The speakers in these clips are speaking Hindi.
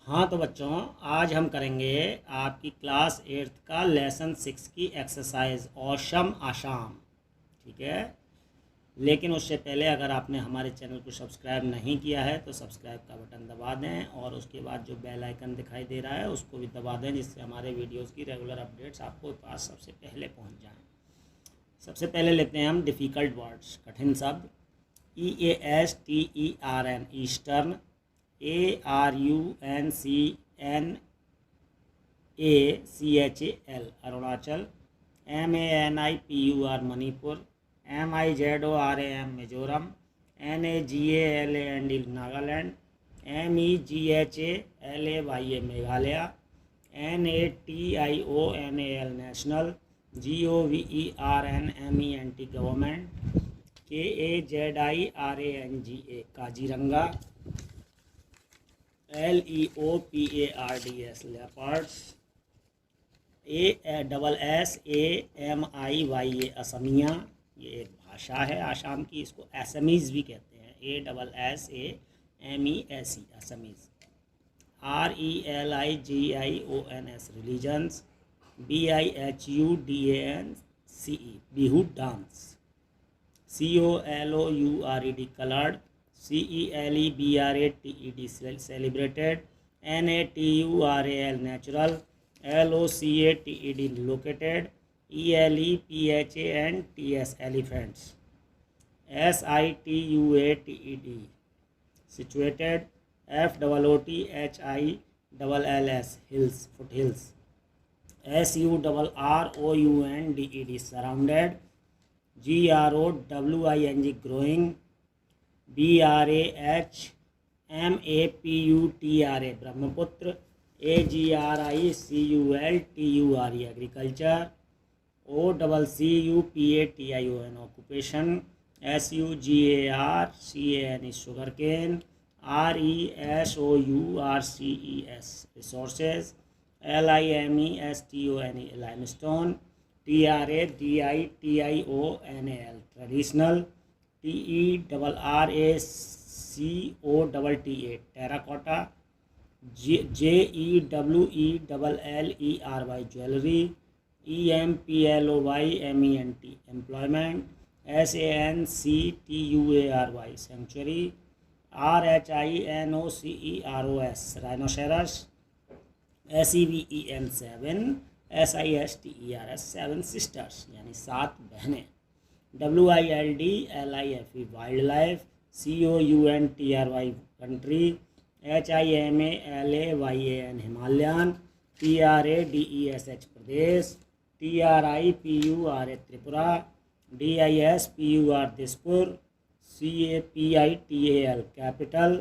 हाँ तो बच्चों, आज हम करेंगे आपकी क्लास 8th का लेसन 6 की एक्सरसाइज औसम आशाम। ठीक है। लेकिन उससे पहले अगर आपने हमारे चैनल को सब्सक्राइब नहीं किया है तो सब्सक्राइब का बटन दबा दें और उसके बाद जो बेल आइकन दिखाई दे रहा है उसको भी दबा दें, जिससे हमारे वीडियोस की रेगुलर अपडेट्स आपको पास सबसे पहले पहुंच जाएं। सबसे पहले लेते हैं हम डिफ़िकल्ट वर्ड्स, कठिन शब्द। EASTERN eastern, ARUNCNACHAL Arunachal, MANIPUR Manipur, MIZORAM Mizoram, NAGALAND Nagaland, MEGHALAYA Meghalaya, NATIONAL national, GOVERNMENT government, KAZIRANGA Kaziranga, LEOPARDS leopards, ASSAMIYA Assamiya, ये एक भाषा है आसाम की, इसको असमीज़ भी कहते हैं। ASSAMESE Assamese. RELIGIONS religions, BIHUDANCE Bihu dance, COLOURED coloured, CELEBRATED celebrated, NATURAL natural, LOCATED located, ELEPHANTS elephants, SITUATED situated, FOOTHILLS hills foot hills, SURROUNDED surrounded, GROWING growing, BRAHMAPUTRA Brahmaputra, AGRICULTURE agriculture, OCCUPATION occupation, SUGARCAN sugar cane, RESOURCES resources, LIMESTONE limestone, TRADITIONAL traditional, TERRACOTTA terracotta, JEWELLERY jewellery, EMPLOYMENT employment, SANCTUARY century, RHINOCEROS rhinoceros, SEVEN 7, SISTERS seven sisters यानी 7 बहनें, WILDLIFE wild life, COUNTRY country, HIMALAYAN Himalayan, PRADESH प्रदेश, TRIPURA Tripura, DISPUR Dispur, CAPITAL capital,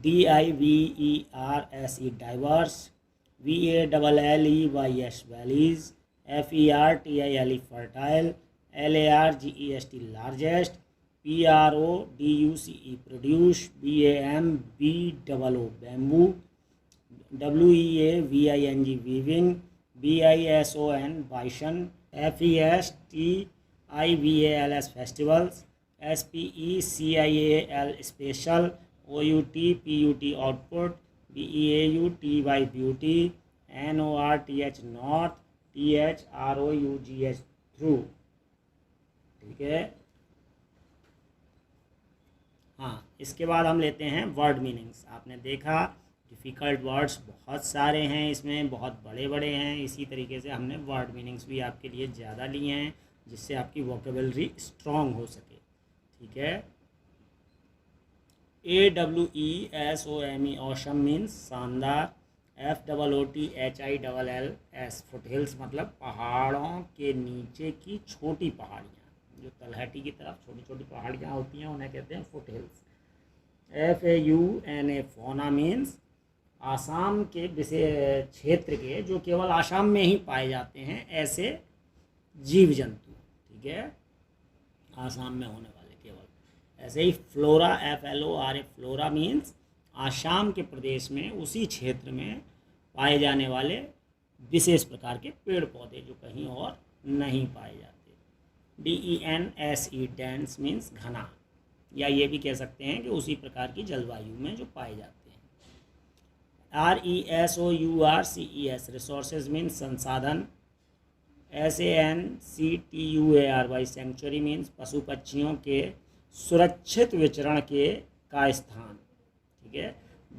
DIVERSE diverse, VALLEYS valleys, FERTILE fertile, LARGEST largest, PRODUCE produce, BAMBOO bamboo, WEAVING weaving, BISON bison, FESTIVALS festivals, SPECIAL special, OUTPUT output, BEAUTY beauty, NORTH north, THROUGH through. ठीक है। हाँ, इसके बाद हम लेते हैं वर्ड मीनिंग्स। आपने देखा डिफ़िकल्ट वर्ड्स बहुत सारे हैं, इसमें बहुत बड़े बड़े हैं। इसी तरीके से हमने वर्ड मीनिंग्स भी आपके लिए ज़्यादा लिए हैं, जिससे आपकी वोकेबलरी स्ट्रॉन्ग हो सके। ठीक है। AWESOME औसम मीन्स शानदार, FOOTHILLS फुट हिल्स मतलब पहाड़ों के नीचे की छोटी पहाड़ियाँ, जो तलहटी की तरफ छोटी छोटी पहाड़ियाँ होती हैं उन्हें कहते हैं foot hills. FAUNA fauna means Assam के विशेष क्षेत्र के, जो केवल आसाम में ही पाए जाते हैं ऐसे जीव जंतु। ठीक है, आसाम में होने वाले केवल। ऐसे ही flora, FLORA flora means Assam के प्रदेश में उसी क्षेत्र में पाए जाने वाले विशेष प्रकार के पेड़ पौधे जो कहीं और नहीं पाए जाते। DENSE डेंस मीन्स घना, या ये भी कह सकते हैं कि उसी प्रकार की जलवायु में जो पाए जाते हैं। RESOURCES रिसोर्सेज मीन्स संसाधन। SANCTUARY सेंचुरी मीन्स पशु पक्षियों के सुरक्षित विचरण का स्थान, ठीक है।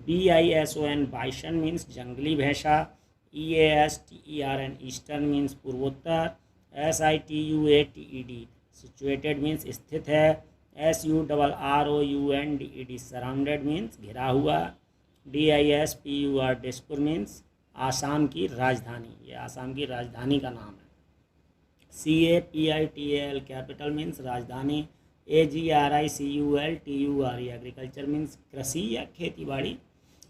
BISON बाइसन मीन्स जंगली भैंसा। EASTERN ईस्टर्न मीन्स पूर्वोत्तर। SITUATED सिचुएटेड मीन्स स्थित है। SURROUNDED सराउंडेड मीन्स घिरा हुआ। DISPUR दिसपुर मीन्स आसाम की राजधानी, ये आसाम की राजधानी का नाम है। CAPITAL कैपिटल मीन्स राजधानी। AGRICULTURE एग्रीकल्चर मीन्स कृषि या खेती बाड़ी।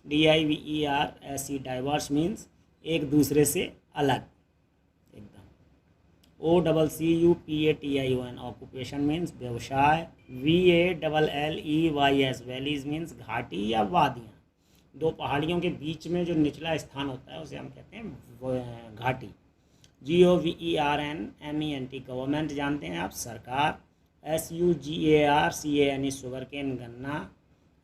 DIVERSE डाइवर्स मीन्स एक दूसरे से अलग एकदम। OCCUPATION ऑक्यूपेशन मीन्स व्यवसाय। VALLEYS वैलीज मीन्स घाटी या वादियाँ। दो पहाड़ियों के बीच में जो निचला स्थान होता है उसे हम कहते हैं घाटी। GOVERNMENT गवर्नमेंट जानते हैं आप, सरकार। SUGARCANE शुगर केन गन्ना।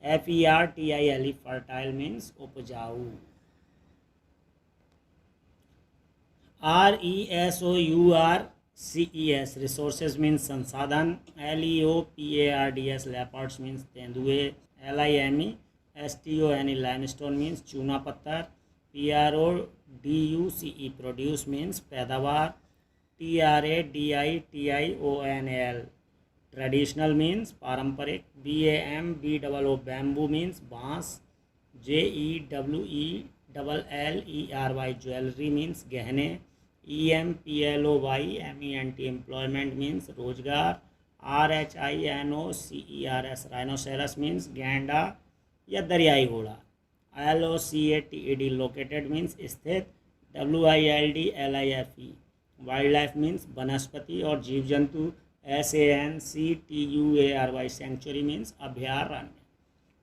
FERTILE फर्टाइल मीन्स उपजाऊ। RESOURCES रिसोर्सेज मीन्स संसाधन। LEOPARDS लेपर्ड्स मीन्स तेंदुए। LIMESTONE लाइमस्टोन मीन्स चूना पत्थर। PRODUCE प्रोड्यूस मीन्स पैदावार। TRADITIONAL ट्रेडिशनल मीन्स पारंपरिक। BAMBOO बैम्बू मीन्स बाँस। JEWELLERY ज्वेलरी मीन्स गहने। EMPLOYMENT एम्प्लॉयमेंट मीन्स रोजगार। RHINOCERS राइनोसेरस मीन्स गैंडा या दरियाई घोड़ा। LOCATED लोकेटेड मीन्स स्थित। WILDLIFE वाइल्ड लाइफ मीन्स वनस्पति और जीव जंतु। SANCTUARY सेंचुरी मीन्स अभयारण्य।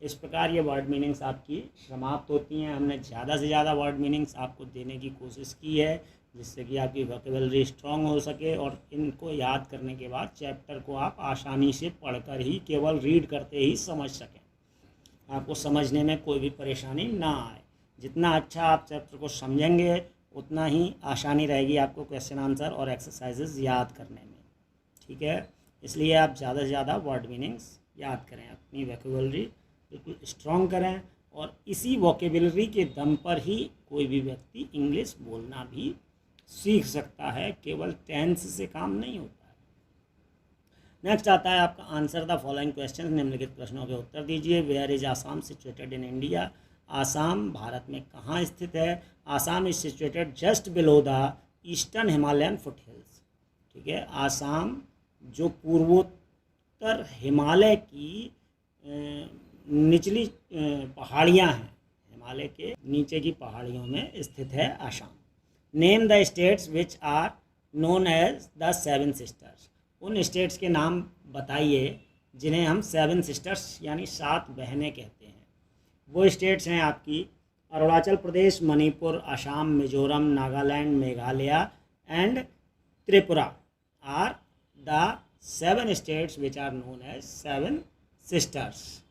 इस प्रकार ये वर्ड मीनिंग्स आपकी समाप्त होती हैं। हमने ज़्यादा से ज़्यादा वर्ड मीनिंग्स आपको देने की कोशिश की है जिससे कि आपकी वोकैबुलरी स्ट्रांग हो सके और इनको याद करने के बाद चैप्टर को आप आसानी से पढ़कर ही केवल रीड करते ही समझ सकें, आपको समझने में कोई भी परेशानी ना आए। जितना अच्छा आप चैप्टर को समझेंगे उतना ही आसानी रहेगी आपको क्वेश्चन आंसर और एक्सरसाइजेज याद करने में, ठीक है। इसलिए आप ज़्यादा से ज़्यादा वर्ड मीनिंग्स याद करें, अपनी वोकैबुलरी बिल्कुल स्ट्रॉन्ग करें और इसी वोकैबुलरी के दम पर ही कोई भी व्यक्ति इंग्लिश बोलना भी सीख सकता है, केवल टेंस से काम नहीं होता है। नेक्स्ट आता है आपका आंसर द फॉलोइंग क्वेश्चन, निम्नलिखित प्रश्नों के उत्तर दीजिए। Where is Assam situated in India? Assam Bharat में कहाँ स्थित है? Assam is situated just below the eastern Himalayan foothills, ठीक है। आसाम जो पूर्वोत्तर हिमालय की निचली पहाड़ियाँ हैं, हिमालय के नीचे की पहाड़ियों में स्थित है Assam. Name the states which are known as the seven sisters, उन स्टेट्स के नाम बताइए जिन्हें हम सेवन सिस्टर्स यानी 7 बहनें कहते हैं। वो स्टेट्स हैं आपकी Arunachal Pradesh, Manipur, Assam, Mizoram, Nagaland, Meghalaya and Tripura are the 7 states which are known as 7 sisters.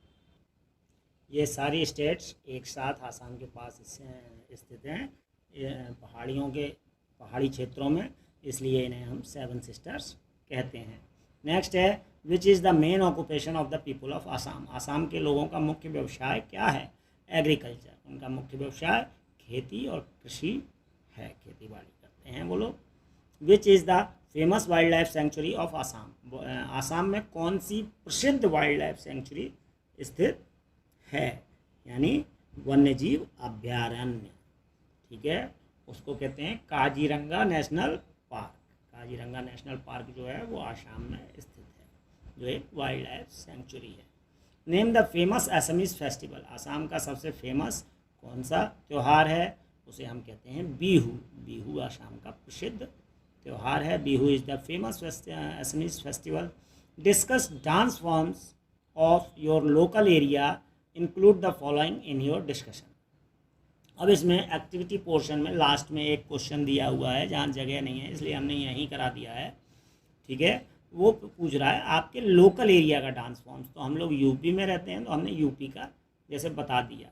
ये सारी स्टेट्स एक साथ आसाम के पास स्थित हैं पहाड़ी क्षेत्रों में, इसलिए इन्हें हम 7 सिस्टर्स कहते हैं। नेक्स्ट है which is the main occupation of the people of Assam, Assam के लोगों का मुख्य व्यवसाय क्या है? एग्रीकल्चर, उनका मुख्य व्यवसाय खेती और कृषि है, खेती बाड़ी करते हैं वो लोग। Which is the famous wild life sanctuary of Assam, Assam में कौन सी प्रसिद्ध वाइल्ड लाइफ सेंचुरी स्थित है, यानी वन्यजीव अभ्यारण्य, ठीक है। उसको कहते हैं Kaziranga national park. Kaziranga national park जो है वो आसाम में स्थित है, जो एक वाइल्ड लाइफ सेंचुरी है। Name the famous Assamese festival, Assam का सबसे फेमस कौन सा त्यौहार है? उसे हम कहते हैं बिहू। बिहू आसाम का प्रसिद्ध त्यौहार है। Bihu is the famous Assamese festival. Discuss dance forms of your local area, include the following in your discussion. अब इसमें एक्टिविटी पोर्शन में लास्ट में एक क्वेश्चन दिया हुआ है, जहाँ जगह नहीं है इसलिए हमने यहीं करा दिया है, ठीक है। वो पूछ रहा है आपके लोकल एरिया का डांस फॉर्म्स, तो हम लोग यूपी में रहते हैं तो हमने यूपी का जैसे बता दिया।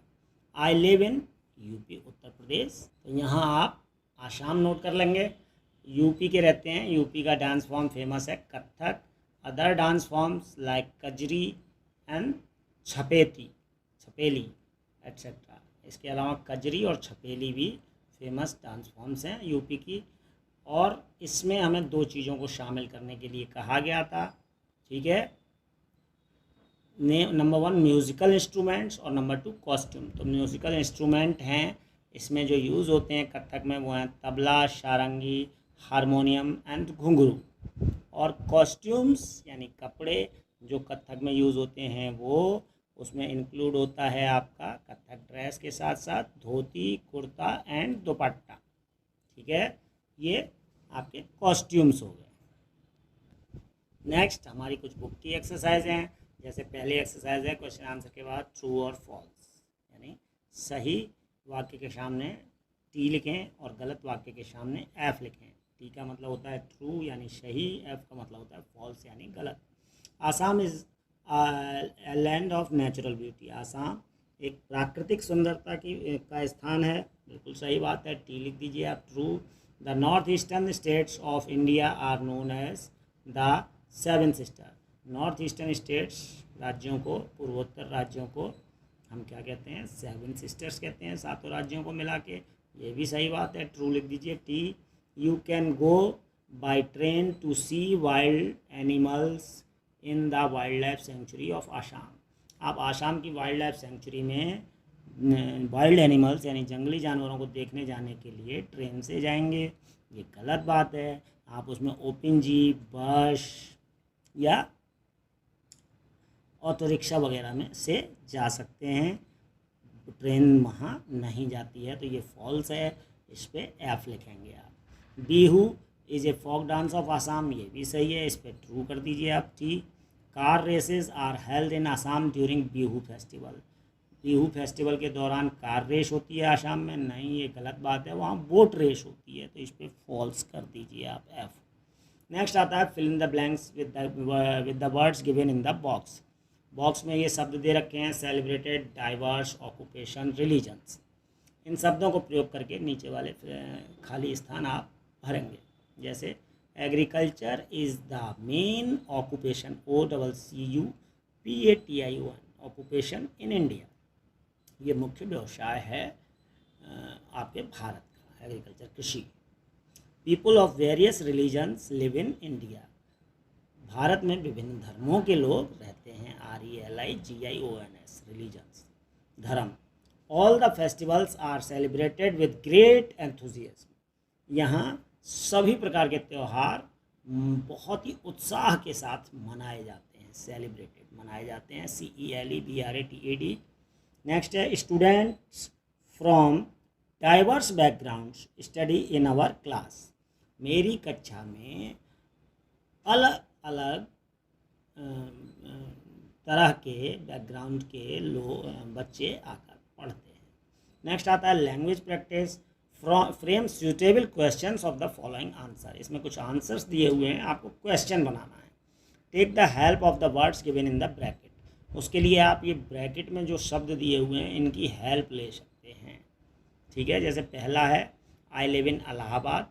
आई live in UP Uttar Pradesh. तो यहाँ आप आसाम नोट कर लेंगे, यूपी के रहते हैं, यूपी का डांस फॉर्म फेमस है Kathak. Other dance forms like Kajari and Chhapeli etcetera. इसके अलावा कजरी और छपेली भी फेमस डांस फॉर्म्स हैं यूपी की। और इसमें हमें 2 चीज़ों को शामिल करने के लिए कहा गया था, ठीक है। नंबर 1 म्यूज़िकल इंस्ट्रूमेंट्स और नंबर 2 कॉस्ट्यूम। तो म्यूज़िकल इंस्ट्रूमेंट हैं इसमें जो यूज़ होते हैं कथक में वो हैं तबला, सारंगी, हारमोनियम एंड घुंघरू। और कॉस्ट्यूम्स यानी कपड़े जो कथक में यूज़ होते हैं वो उसमें इंक्लूड होता है आपका कथक ड्रेस के साथ साथ धोती, कुर्ता एंड दुपट्टा, ठीक है। ये आपके कॉस्ट्यूम्स हो गए। नेक्स्ट हमारी कुछ बुक की एक्सरसाइज हैं। जैसे पहली एक्सरसाइज है क्वेश्चन आंसर के बाद ट्रू और फॉल्स, यानी सही वाक्य के सामने टी लिखें और गलत वाक्य के सामने एफ लिखें। टी का मतलब होता है ट्रू यानी सही, एफ का मतलब होता है फॉल्स यानी गलत। Assam is land of natural beauty. Assam एक प्राकृतिक सुंदरता का स्थान है, बिल्कुल सही बात है, टी लिख दीजिए आप true. The north eastern states of India are known as the 7 sister. North eastern states राज्यों को, पूर्वोत्तर राज्यों को हम क्या कहते हैं? 7 सिस्टर्स कहते हैं, 7 राज्यों को मिला के। ये भी सही बात है, ट्रू लिख दीजिए T. You can go by train to see wild animals in the wildlife sanctuary of Assam. आप आसाम की वाइल्ड लाइफ सेंचुरी में वाइल्ड एनिमल्स यानी जंगली जानवरों को देखने जाने के लिए ट्रेन से जाएंगे, ये गलत बात है। आप उसमें ओपन जीप, बस या ऑटो रिक्शा वगैरह में से जा सकते हैं, ट्रेन वहाँ नहीं जाती है, तो ये फॉल्स है, इस पर एफ लिखेंगे आप। Bihu is a folk dance of Assam, ये भी सही है, इस पर ट्रू कर दीजिए आप T. Car races are held in Assam during Bihu festival. Bihu festival के दौरान कार रेस होती है आसाम में, नहीं, ये गलत बात है, वहाँ बोट रेस होती है, तो इस पर फॉल्स कर दीजिए आप एफ। नेक्स्ट आता है fill in the blanks with the words given in the box. Box में ये शब्द दे रखे हैं सेलिब्रेटेड, डाइवर्स, ऑक्यूपेशन, रिलीजन्स। इन शब्दों को प्रयोग करके नीचे वाले खाली स्थान आप भरेंगे। जैसे agriculture is the main occupation, OCCUPATION, occupation in India. ये मुख्य व्यवसाय है आपके भारत का, एग्रीकल्चर, कृषि। People of various religions live in India. Bharat में विभिन्न धर्मों के लोग रहते हैं, RELIGIONS, रिलीजन्स, धर्म। All the festivals are celebrated with great enthusiasm. यहाँ सभी प्रकार के त्यौहार बहुत ही उत्साह के साथ मनाए जाते हैं, सेलिब्रेटेड मनाए जाते हैं, CELEBRATED। नेक्स्ट है students from diverse backgrounds study in our class. मेरी कक्षा में अलग अलग तरह के बैकग्राउंड के लोग, बच्चे आकर पढ़ते हैं। नेक्स्ट आता है language practice. Frame suitable questions of the following answer. इसमें कुछ आंसर्स दिए हुए हैं, आपको क्वेश्चन बनाना है। Take the help of the words given in the bracket. उसके लिए आप ये ब्रैकेट में जो शब्द दिए हुए हैं इनकी हेल्प ले सकते हैं, ठीक है। जैसे पहला है I live in Allahabad,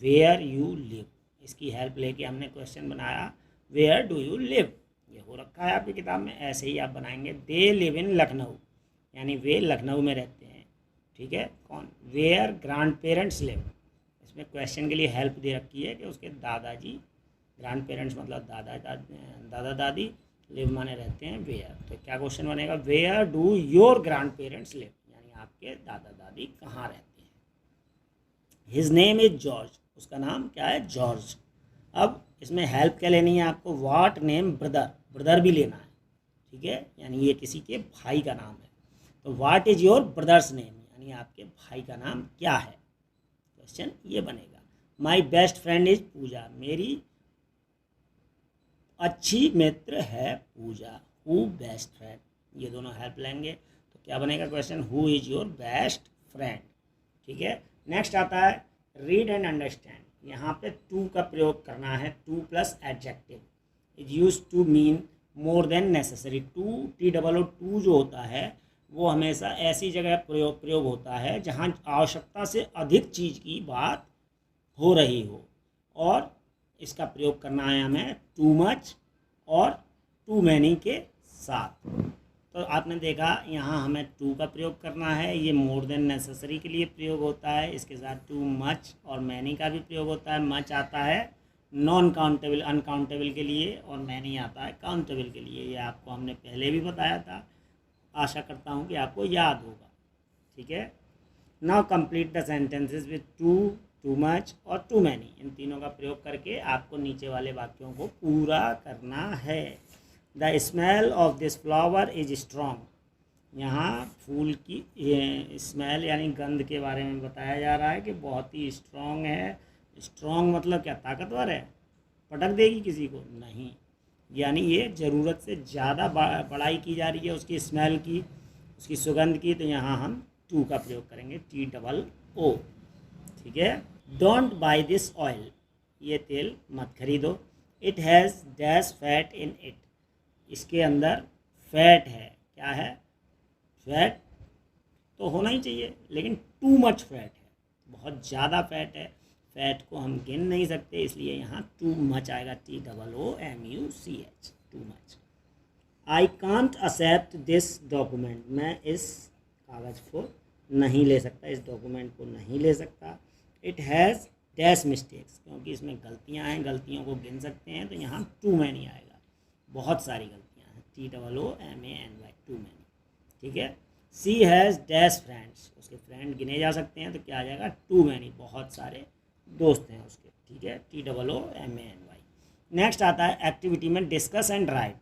where you live. इसकी हेल्प लेके हमने क्वेश्चन बनाया, वेयर डू यू लिव, ये हो रखा है आपकी किताब में, ऐसे ही आप बनाएंगे। दे लिव इन लखनऊ, यानी वे लखनऊ में रहते हैं, ठीक है। कौन? Where grandparents live. इसमें क्वेश्चन के लिए हेल्प दे रखी है कि उसके दादाजी, ग्रैंड पेरेंट्स मतलब दादा दादी, लिव माने रहते हैं वेयर। तो क्या क्वेश्चन बनेगा? Where do your grandparents live, यानी आपके दादा दादी कहाँ रहते हैं। हिज नेम इज जॉर्ज, उसका नाम क्या है? जॉर्ज। अब इसमें हेल्प क्या लेनी है आपको? व्हाट नेम ब्रदर, ब्रदर भी लेना है, ठीक है, यानी ये किसी के भाई का नाम है। तो what is your brother's name, यानी आपके भाई का नाम क्या है, क्वेश्चन ये बनेगा। माई बेस्ट फ्रेंड इज पूजा, मेरी अच्छी मित्र है पूजा। हु बेस्ट फ्रेंड, ये दोनों हेल्प लेंगे, तो क्या बनेगा question? Who is your best friend, ठीक है। नेक्स्ट आता है रीड एंड अंडरस्टैंड। यहाँ पे टू का प्रयोग करना है, too plus adjective is use to mean more than necessary. Too, TOO, too जो होता है वो हमेशा ऐसी जगह प्रयोग होता है जहाँ आवश्यकता से अधिक चीज़ की बात हो रही हो, और इसका प्रयोग करना है हमें टू मच और टू मैनी के साथ। तो आपने देखा यहाँ हमें टू का प्रयोग करना है, ये मोर देन नेसेसरी के लिए प्रयोग होता है। इसके साथ टू मच और मैनी का भी प्रयोग होता है। मच आता है नॉन काउंटेबल अनकाउंटेबल के लिए, और मैनी आता है काउंटेबल के लिए। ये आपको हमने पहले भी बताया था, आशा करता हूँ कि आपको याद होगा। ठीक है, now complete the sentences with two, too much और टू मैनी। इन तीनों का प्रयोग करके आपको नीचे वाले वाक्यों को पूरा करना है। The smell of this flower is strong. यहाँ फूल की स्मेल यानी गंध के बारे में बताया जा रहा है कि बहुत ही स्ट्रॉन्ग है। स्ट्रॉन्ग मतलब क्या, ताकतवर है, पटक देगी किसी को? नहीं, यानी ये ज़रूरत से ज़्यादा बड़ाई की जा रही है उसकी स्मेल की, उसकी सुगंध की। तो यहाँ हम टू का प्रयोग करेंगे, TOO। ठीक है, डोंट बाई दिस ऑयल। ये तेल मत खरीदो। It has dash fat in it. इसके अंदर फैट है। क्या है? फैट तो होना ही चाहिए, लेकिन टू मच फैट है, बहुत ज़्यादा फैट है। फैट को हम गिन नहीं सकते, इसलिए यहाँ टू मच आएगा, TOOMUCH, too much. I can't accept this document. मैं इस कागज़ को नहीं ले सकता, इस डॉक्यूमेंट को नहीं ले सकता। इट हैज़ डैश मिस्टेक्स, क्योंकि इसमें गलतियाँ हैं, गलतियों को गिन सकते हैं, तो यहाँ टू मैनी आएगा। बहुत सारी गलतियाँ हैं, TOOMANY, टू मैनी। ठीक है, सी हैज़ डैश फ्रेंड्स। उसके फ्रेंड गिने जा सकते हैं, तो क्या आ जाएगा? टू मैनी, बहुत सारे दोस्त हैं उसके। ठीक है, TOOMANY। नेक्स्ट आता है एक्टिविटी में discuss and right.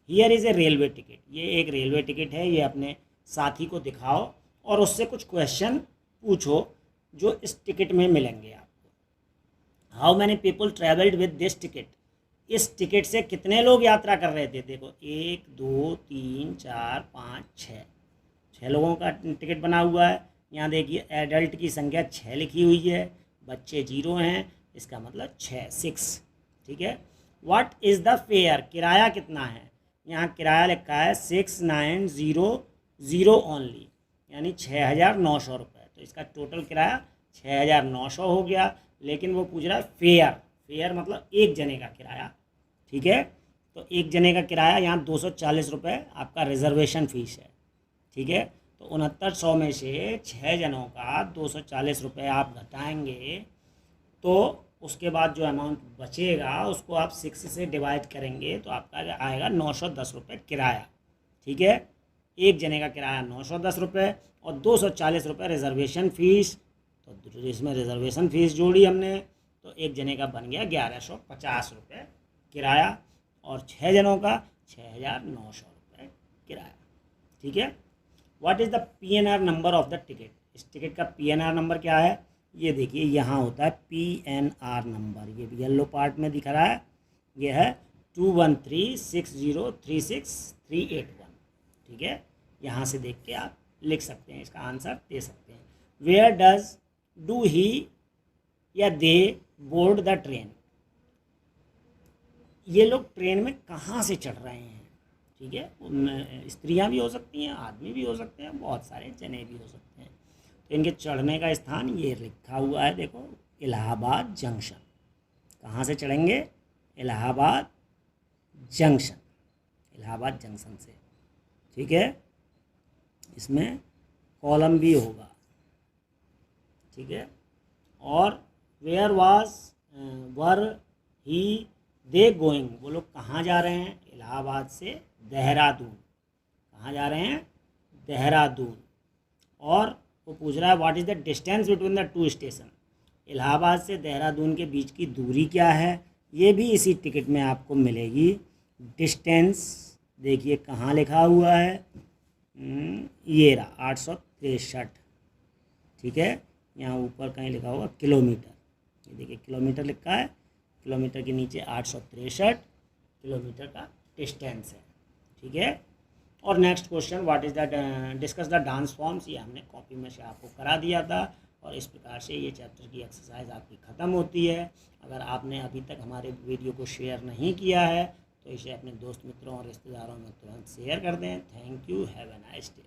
Here is a railway ticket. ये एक रेलवे टिकट है, ये अपने साथी को दिखाओ और उससे कुछ क्वेश्चन पूछो जो इस टिकट में मिलेंगे आपको। How many people travelled with this ticket. इस टिकट से कितने लोग यात्रा कर रहे थे? देखो, 1 2 3 4 5 6, 6 लोगों का टिकट बना हुआ है। यहाँ देखिए एडल्ट की संख्या 6 लिखी हुई है, बच्चे 0 हैं, इसका मतलब 6। ठीक है, व्हाट इज़ द फेयर। किराया कितना है? यहाँ किराया लिखा है 6900 ओनली, यानी 6900 रुपये। तो इसका टोटल किराया 6900 हो गया। लेकिन वो पूछ रहा है फेयर। फेयर मतलब एक जने का किराया। ठीक है, तो एक जने का किराया यहाँ 240 रुपये आपका रिजर्वेशन फ़ीस है। ठीक है, तो 6900 में से 6 जनों का 240 रुपये आप घटाएंगे, तो उसके बाद जो अमाउंट बचेगा उसको आप 6 से डिवाइड करेंगे, तो आपका आएगा 910 रुपये किराया। ठीक है, एक जने का किराया 910 रुपये और 240 रुपये रिजर्वेशन फ़ीस। तो इसमें रिजर्वेशन फ़ीस जोड़ी हमने, तो एक जने का बन गया 1150 रुपये किराया, और 6 जनों का 6900 रुपये किराया। ठीक है, what is the PNR number of the ticket. इस टिकट का PNR नंबर क्या है? ये देखिए यहाँ होता है PNR नंबर, ये येलो पार्ट में दिख रहा है, ये है 213603638 ठीक है, यहाँ से देख के आप लिख सकते हैं, इसका आंसर दे सकते हैं। वेयर डू ही या दे बोर्ड द ट्रेन। ये लोग ट्रेन में कहाँ से चढ़ रहे हैं? ठीक है, उनमें स्त्रियाँ भी हो सकती हैं, आदमी भी हो सकते हैं, बहुत सारे जने भी हो सकते हैं। तो इनके चढ़ने का स्थान ये लिखा हुआ है, देखो, इलाहाबाद जंक्शन। कहाँ से चढ़ेंगे? इलाहाबाद जंक्शन, इलाहाबाद जंक्शन से। ठीक है, इसमें कॉलम भी होगा। ठीक है, और where were he they going. वो लोग कहाँ जा रहे हैं? इलाहाबाद से देहरादून। कहाँ जा रहे हैं? देहरादून। और वो पूछ रहा है what is the distance between the two station. Allahabad से देहरादून के बीच की दूरी क्या है? ये भी इसी टिकट में आपको मिलेगी। डिस्टेंस देखिए कहाँ लिखा हुआ है, ये रहा 863। ठीक है, यहाँ ऊपर कहीं लिखा होगा किलोमीटर, ये देखिए किलोमीटर लिखा है, किलोमीटर के नीचे 863 किलोमीटर का डिस्टेंस है। ठीक है, और next question what is the discuss the dance forms. ये हमने कॉपी में से आपको करा दिया था, और इस प्रकार से ये चैप्टर की एक्सरसाइज आपकी ख़त्म होती है। अगर आपने अभी तक हमारे वीडियो को शेयर नहीं किया है तो इसे अपने दोस्त मित्रों और रिश्तेदारों में तुरंत शेयर कर दें। Thank you, have a nice day.